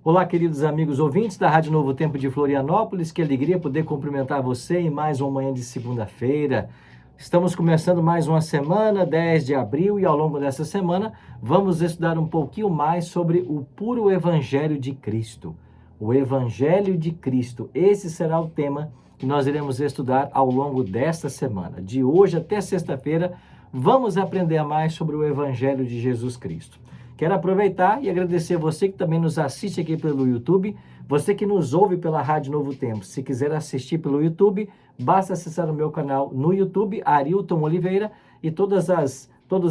Olá, queridos amigos ouvintes da Rádio Novo Tempo de Florianópolis, que alegria poder cumprimentar você em mais uma manhã de segunda-feira. Estamos começando mais uma semana, 10 de abril, e ao longo dessa semana vamos estudar um pouquinho mais sobre o puro Evangelho de Cristo. O Evangelho de Cristo, esse será o tema que nós iremos estudar ao longo desta semana. De hoje até sexta-feira, vamos aprender mais sobre o Evangelho de Jesus Cristo. Quero aproveitar e agradecer você que também nos assiste aqui pelo YouTube, você que nos ouve pela Rádio Novo Tempo. Se quiser assistir pelo YouTube, basta acessar o meu canal no YouTube, Arilton Oliveira, e todos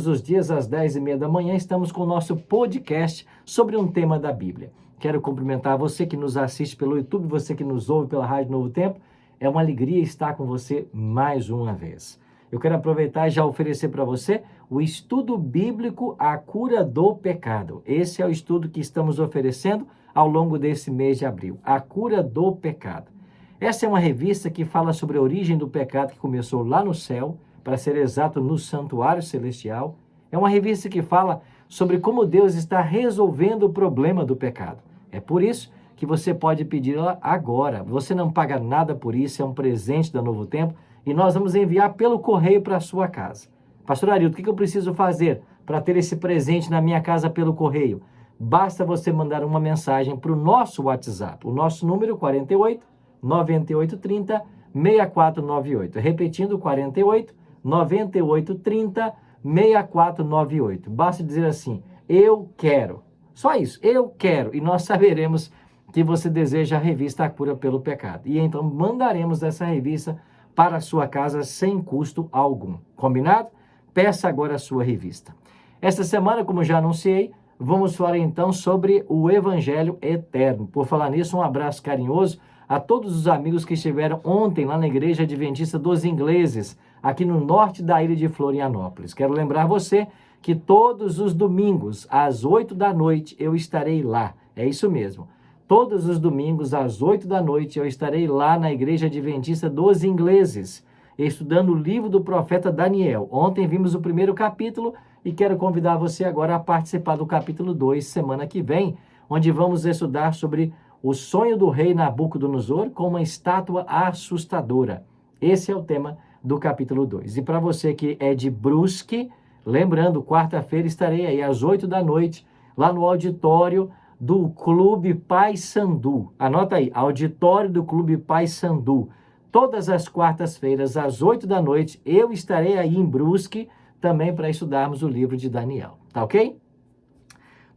os dias às 10h30 da manhã estamos com o nosso podcast sobre um tema da Bíblia. Quero cumprimentar você que nos assiste pelo YouTube, você que nos ouve pela Rádio Novo Tempo. É uma alegria estar com você mais uma vez. Eu quero aproveitar e já oferecer para você o estudo bíblico A Cura do Pecado. Esse é o estudo que estamos oferecendo ao longo desse mês de abril. A Cura do Pecado. Essa é uma revista que fala sobre a origem do pecado que começou lá no céu, para ser exato, no santuário celestial. É uma revista que fala sobre como Deus está resolvendo o problema do pecado. É por isso que você pode pedi-la agora. Você não paga nada por isso, é um presente da Novo Tempo. E nós vamos enviar pelo correio para a sua casa. Pastor Arilton, o que eu preciso fazer para ter esse presente na minha casa pelo correio? Basta você mandar uma mensagem para o nosso WhatsApp. O nosso número 48 9830 6498. Repetindo, 48 9830 6498. Basta dizer assim, eu quero. Só isso, eu quero. E nós saberemos que você deseja a revista A Cura pelo Pecado. E então mandaremos essa revista para a sua casa sem custo algum. Combinado? Peça agora a sua revista. Esta semana, como já anunciei, vamos falar então sobre o Evangelho Eterno. Por falar nisso, um abraço carinhoso a todos os amigos que estiveram ontem lá na Igreja Adventista dos Ingleses, aqui no norte da ilha de Florianópolis. Quero lembrar você que todos os domingos, às 8 da noite, eu estarei lá. É isso mesmo. Todos os domingos, às 8 da noite, eu estarei lá na Igreja Adventista dos Ingleses, estudando o livro do profeta Daniel. Ontem vimos o primeiro capítulo e quero convidar você agora a participar do capítulo 2, semana que vem, onde vamos estudar sobre o sonho do rei Nabucodonosor com uma estátua assustadora. Esse é o tema do capítulo 2. E para você que é de Brusque, lembrando, quarta-feira estarei aí às 8 da noite, lá no auditório do Clube Paysandu. Anota aí, auditório do Clube Paysandu. Todas as quartas-feiras, às 8 da noite, eu estarei aí em Brusque, também para estudarmos o livro de Daniel. Tá ok?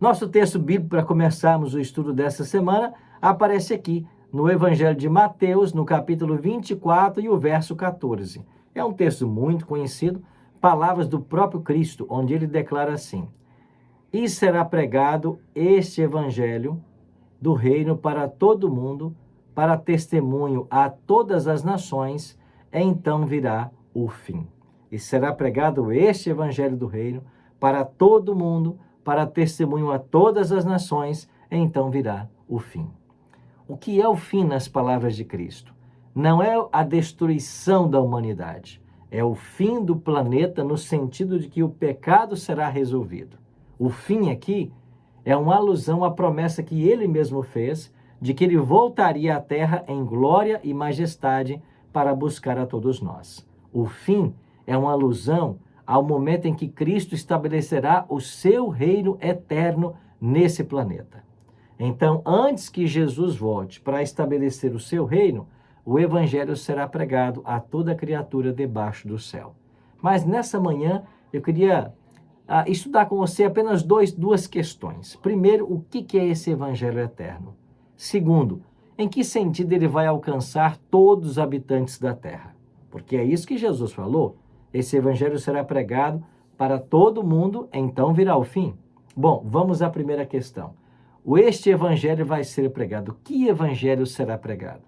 Nosso texto bíblico, para começarmos o estudo dessa semana, aparece aqui no Evangelho de Mateus, no capítulo 24 e o verso 14. É um texto muito conhecido, palavras do próprio Cristo, onde ele declara assim: e será pregado este evangelho do reino para todo mundo, para testemunho a todas as nações, então virá o fim. E será pregado este evangelho do reino para todo mundo, para testemunho a todas as nações, então virá o fim. O que é o fim nas palavras de Cristo? Não é a destruição da humanidade, é o fim do planeta no sentido de que o pecado será resolvido. O fim aqui é uma alusão à promessa que ele mesmo fez de que ele voltaria à terra em glória e majestade para buscar a todos nós. O fim é uma alusão ao momento em que Cristo estabelecerá o seu reino eterno nesse planeta. Então, antes que Jesus volte para estabelecer o seu reino, o evangelho será pregado a toda criatura debaixo do céu. Mas nessa manhã eu queria estudar com você apenas duas questões. Primeiro, o que é esse evangelho eterno? Segundo, em que sentido ele vai alcançar todos os habitantes da terra? Porque é isso que Jesus falou. Esse evangelho será pregado para todo mundo, então virá o fim. Bom, vamos à primeira questão. Este evangelho vai ser pregado. Que evangelho será pregado?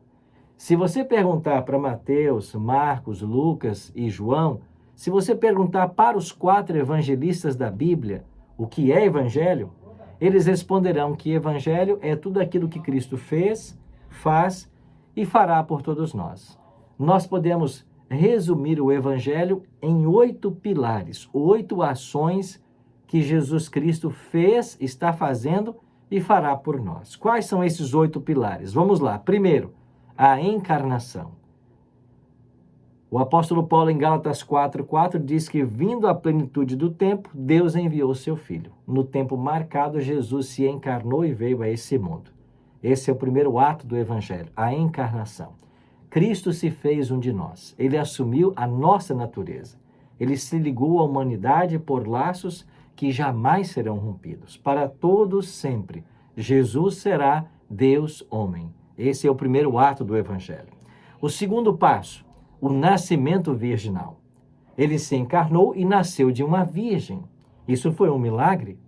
Se você perguntar para Mateus, Marcos, Lucas e João, se você perguntar para os 4 evangelistas da Bíblia o que é evangelho, eles responderão que evangelho é tudo aquilo que Cristo fez, faz e fará por todos nós. Nós podemos resumir o evangelho em 8 pilares, 8 ações que Jesus Cristo fez, está fazendo e fará por nós. Quais são esses 8 pilares? Vamos lá. Primeiro, a encarnação. O apóstolo Paulo, em Gálatas 4:4, diz que, vindo à plenitude do tempo, Deus enviou seu Filho. No tempo marcado, Jesus se encarnou e veio a esse mundo. Esse é o primeiro ato do Evangelho, a encarnação. Cristo se fez um de nós. Ele assumiu a nossa natureza. Ele se ligou à humanidade por laços que jamais serão rompidos. Para todos sempre, Jesus será Deus homem. Esse é o primeiro ato do Evangelho. O segundo passo, o nascimento virginal. Ele se encarnou e nasceu de uma virgem. Isso foi um milagre.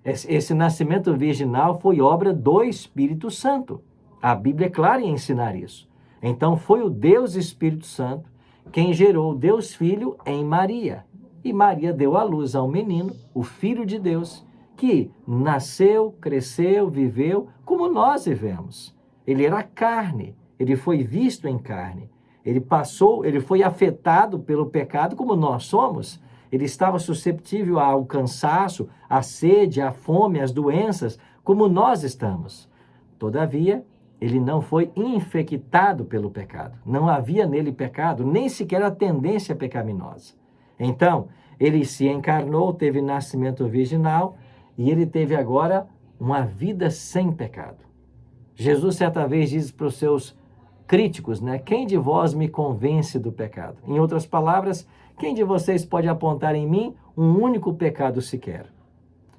Esse nascimento virginal foi obra do Espírito Santo. A Bíblia é clara em ensinar isso. Então foi o Deus Espírito Santo quem gerou Deus Filho em Maria. E Maria deu à luz a um menino, o Filho de Deus, que nasceu, cresceu, viveu como nós vivemos. Ele era carne, ele foi visto em carne. Ele foi afetado pelo pecado como nós somos. Ele estava susceptível ao cansaço, à sede, à fome, às doenças, como nós estamos. Todavia, ele não foi infectado pelo pecado. Não havia nele pecado, nem sequer a tendência pecaminosa. Então, ele se encarnou, teve nascimento virginal e ele teve agora uma vida sem pecado. Jesus certa vez diz para os seus críticos, quem de vós me convence do pecado? Em outras palavras, quem de vocês pode apontar em mim um único pecado sequer?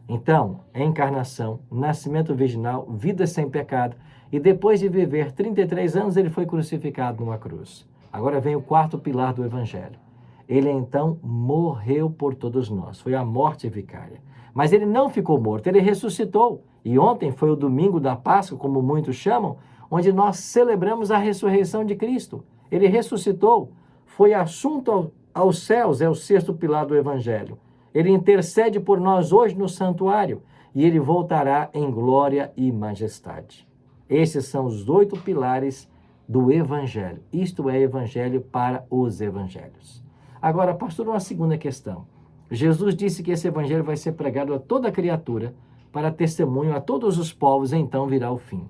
Então, encarnação, nascimento virginal, vida sem pecado, e depois de viver 33 anos, ele foi crucificado numa cruz. Agora vem o quarto pilar do Evangelho. Ele então morreu por todos nós, foi a morte vicária. Mas ele não ficou morto, ele ressuscitou. E ontem foi o domingo da Páscoa, como muitos chamam, onde nós celebramos a ressurreição de Cristo. Ele ressuscitou, foi assunto aos céus, é o sexto pilar do Evangelho. Ele intercede por nós hoje no santuário e ele voltará em glória e majestade. Esses são os 8 pilares do Evangelho. Isto é Evangelho para os Evangelhos. Agora, pastor, uma segunda questão. Jesus disse que esse Evangelho vai ser pregado a toda criatura para testemunho a todos os povos, então virá o fim.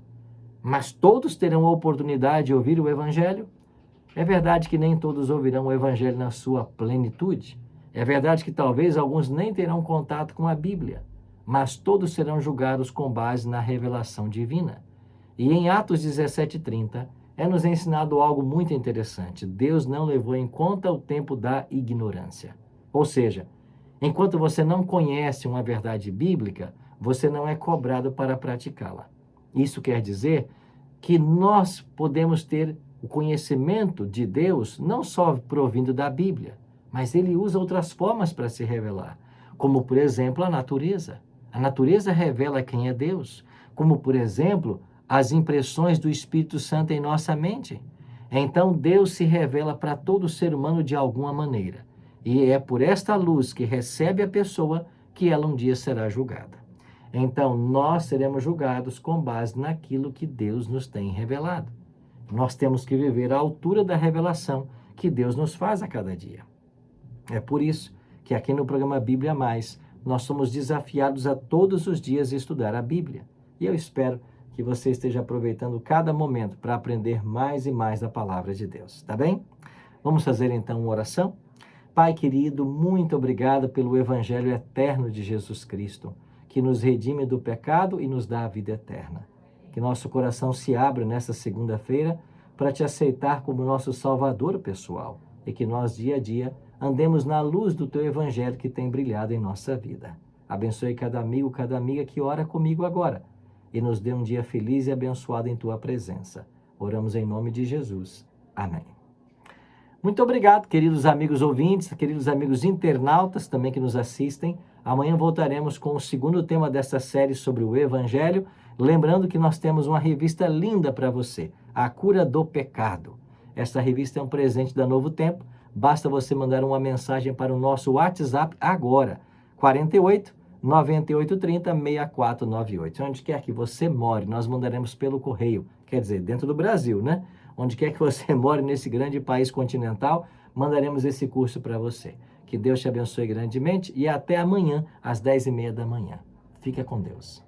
Mas todos terão a oportunidade de ouvir o Evangelho? É verdade que nem todos ouvirão o Evangelho na sua plenitude. É verdade que talvez alguns nem terão contato com a Bíblia. Mas todos serão julgados com base na revelação divina. E em Atos 17:30, é nos ensinado algo muito interessante. Deus não levou em conta o tempo da ignorância. Ou seja, enquanto você não conhece uma verdade bíblica, você não é cobrado para praticá-la. Isso quer dizer que nós podemos ter o conhecimento de Deus não só provindo da Bíblia, mas ele usa outras formas para se revelar, como, por exemplo, a natureza. A natureza revela quem é Deus, como, por exemplo, as impressões do Espírito Santo em nossa mente. Então, Deus se revela para todo ser humano de alguma maneira. E é por esta luz que recebe a pessoa que ela um dia será julgada. Então, nós seremos julgados com base naquilo que Deus nos tem revelado. Nós temos que viver à altura da revelação que Deus nos faz a cada dia. É por isso que aqui no programa Bíblia Mais, nós somos desafiados a todos os dias estudar a Bíblia. E eu espero que você esteja aproveitando cada momento para aprender mais e mais da palavra de Deus, tá bem? Vamos fazer então uma oração? Pai querido, muito obrigado pelo Evangelho eterno de Jesus Cristo, que nos redime do pecado e nos dá a vida eterna. Que nosso coração se abra nesta segunda-feira para te aceitar como nosso Salvador pessoal e que nós, dia a dia, andemos na luz do teu Evangelho que tem brilhado em nossa vida. Abençoe cada amigo, cada amiga que ora comigo agora e nos dê um dia feliz e abençoado em tua presença. Oramos em nome de Jesus. Amém. Muito obrigado, queridos amigos ouvintes, queridos amigos internautas também que nos assistem. Amanhã voltaremos com o segundo tema desta série sobre o Evangelho. Lembrando que nós temos uma revista linda para você, A Cura do Pecado. Esta revista é um presente da Novo Tempo. Basta você mandar uma mensagem para o nosso WhatsApp agora, 48 9830 6498. Onde quer que você more, nós mandaremos pelo correio, quer dizer, dentro do Brasil, né? Onde quer que você more nesse grande país continental, mandaremos esse curso para você. Que Deus te abençoe grandemente e até amanhã, às 10h30 da manhã. Fica com Deus.